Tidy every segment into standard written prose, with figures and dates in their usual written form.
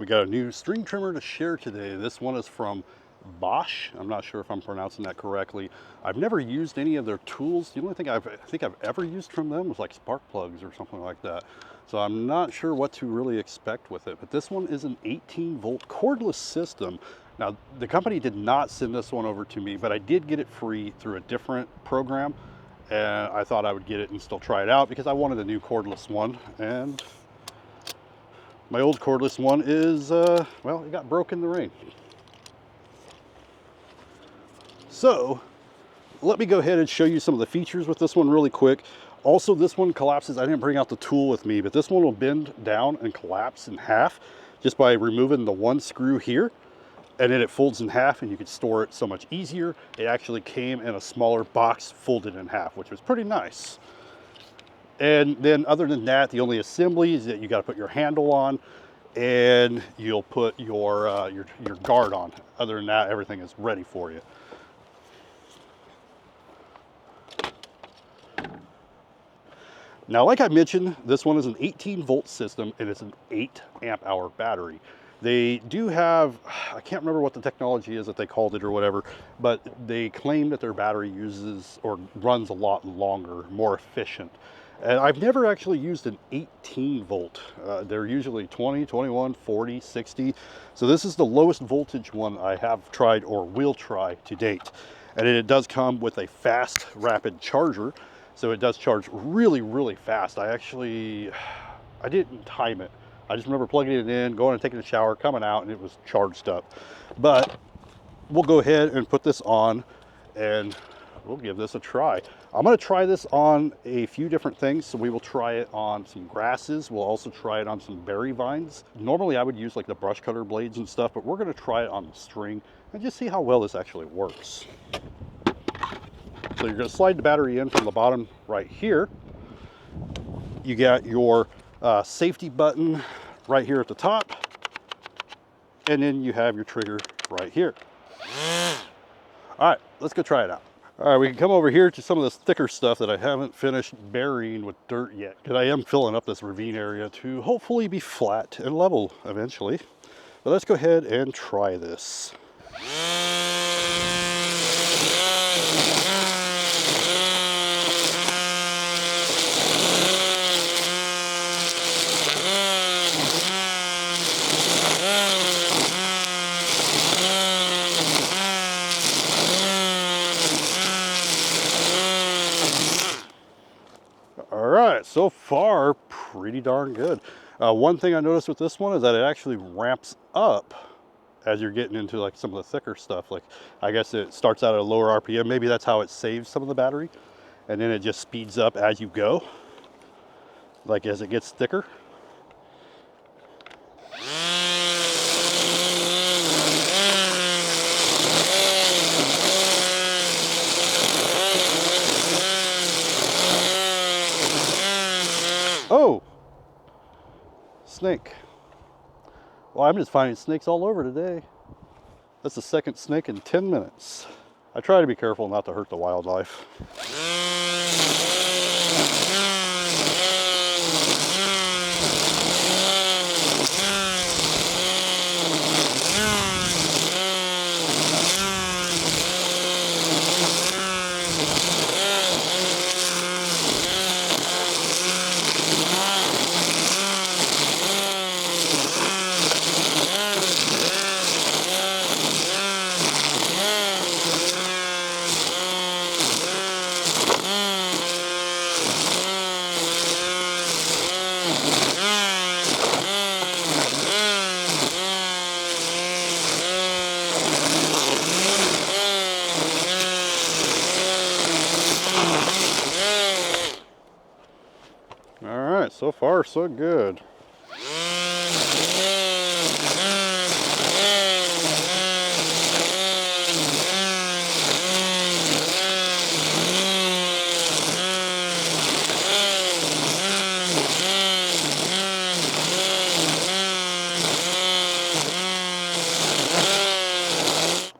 We got a new string trimmer to share today. This one is from Bosch. I'm not sure if I'm pronouncing that correctly. I've never used any of their tools. The only thing I think I've ever used from them was like spark plugs or something like that. So I'm not sure what to really expect with it. But this one is an 18-volt cordless system. Now, the company did not send this one over to me, but I did get it free through a different program. And I thought I would get it and still try it out because I wanted a new cordless one. And my old cordless one is, well, it got broke in the rain. So let me go ahead and show you some of the features with this one really quick. Also, this one collapses. I didn't bring out the tool with me, but this one will bend down and collapse in half just by removing the one screw here. And then it folds in half and you can store it so much easier. It actually came in a smaller box folded in half, which was pretty nice. And then other than that, the only assembly is that you got to put your handle on and you'll put your guard on. Other than that, everything is ready for you. Now, like I mentioned, this one is an 18-volt system and it's an 8-amp-hour battery. They do have, I can't remember what the technology is that they called it or whatever, but they claim that their battery uses or runs a lot longer, more efficient. And I've never actually used an 18-volt. They're usually 20, 21, 40, 60. So this is the lowest voltage one I have tried or will try to date. And it does come with a fast, rapid charger. So it does charge really, really fast. I didn't time it. I just remember plugging it in, going and taking a shower, coming out, and it was charged up. But we'll go ahead and put this on and we'll give this a try. I'm gonna try this on a few different things. So we will try it on some grasses. We'll also try it on some berry vines. Normally I would use like the brush cutter blades and stuff, but we're gonna try it on the string and just see how well this actually works. So you're gonna slide the battery in from the bottom right here. You got your safety button right here at the top. And then you have your trigger right here. All right, let's go try it out. All right, we can come over here to some of this thicker stuff that I haven't finished burying with dirt yet. Because I am filling up this ravine area to hopefully be flat and level eventually. But let's go ahead and try this. So far, pretty darn good. One thing I noticed with this one is that it actually ramps up as you're getting into like some of the thicker stuff. Like, I guess it starts out at a lower RPM. Maybe that's how it saves some of the battery. And then it just speeds up as you go, like as it gets thicker. Oh, snake. Well, I'm just finding snakes all over today. That's the second snake in 10 minutes. I try to be careful not to hurt the wildlife. All right, so far so good.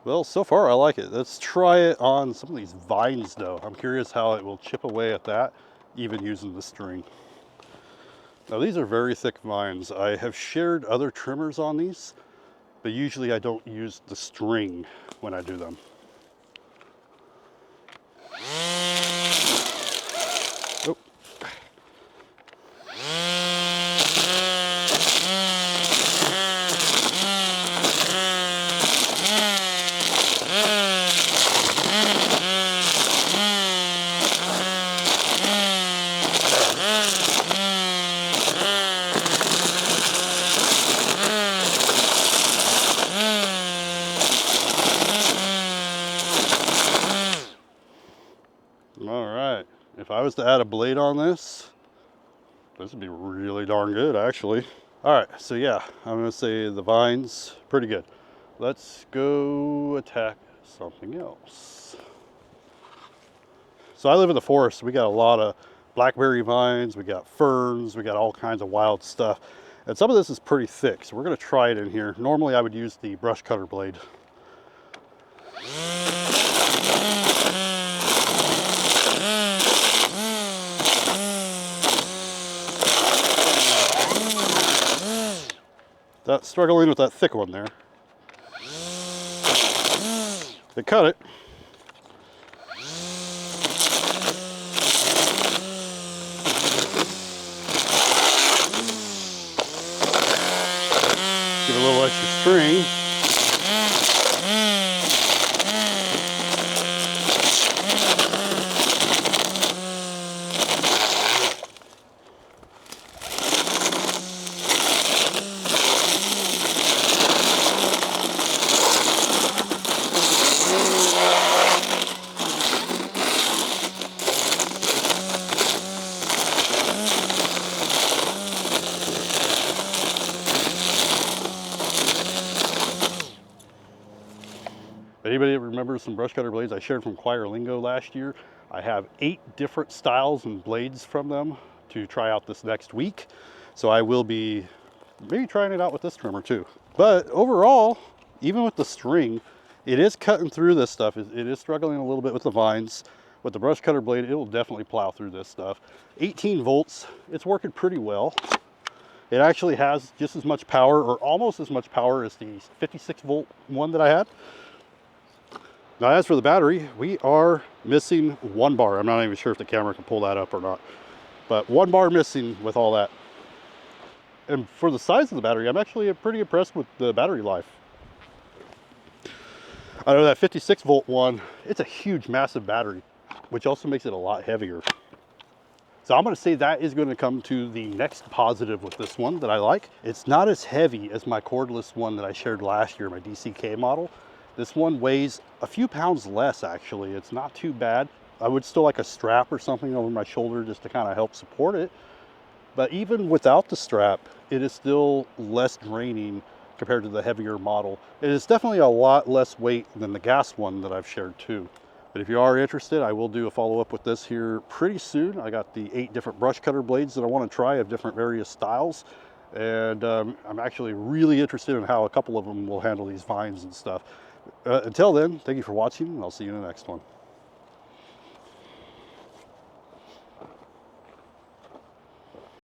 Well, so far I like it. Let's try it on some of these vines though. I'm curious how it will chip away at that, even using the string. Now these are very thick vines. I have shared other trimmers on these, but usually I don't use the string when I do them. Oh. All right, if I was to add a blade on this would be really darn good, actually. All right, so yeah, I'm gonna say the vines, pretty good. Let's go attack something else. So I live in the forest. We got a lot of blackberry vines, we got ferns, we got all kinds of wild stuff. And some of this is pretty thick, so we're gonna try it in here. Normally I would use the brush cutter blade. That's struggling with that thick one there. It cut it. Give it a little extra string. Anybody remember some brush cutter blades I shared from Choir Lingo last year? I have 8 different styles and blades from them to try out this next week. So I will be maybe trying it out with this trimmer too. But overall, even with the string, it is cutting through this stuff. It is struggling a little bit with the vines. With the brush cutter blade, it will definitely plow through this stuff. 18 volts, it's working pretty well. It actually has just as much power, or almost as much power, as the 56 volt one that I had. Now, as for the battery, we are missing 1 bar. I'm not even sure if the camera can pull that up or not, but 1 bar missing with all that. And for the size of the battery, I'm actually pretty impressed with the battery life. I know that 56 volt one, it's a huge, massive battery, which also makes it a lot heavier. So I'm going to say that is going to come to the next positive with this one that I like. It's not as heavy as my cordless one that I shared last year, my DCK model. This one weighs a few pounds less, actually. It's not too bad. I would still like a strap or something over my shoulder just to kind of help support it. But even without the strap, it is still less draining compared to the heavier model. It is definitely a lot less weight than the gas one that I've shared too. But if you are interested, I will do a follow-up with this here pretty soon. I got the 8 different brush cutter blades that I want to try of different various styles. And I'm actually really interested in how a couple of them will handle these vines and stuff. Until then, thank you for watching, and I'll see you in the next one.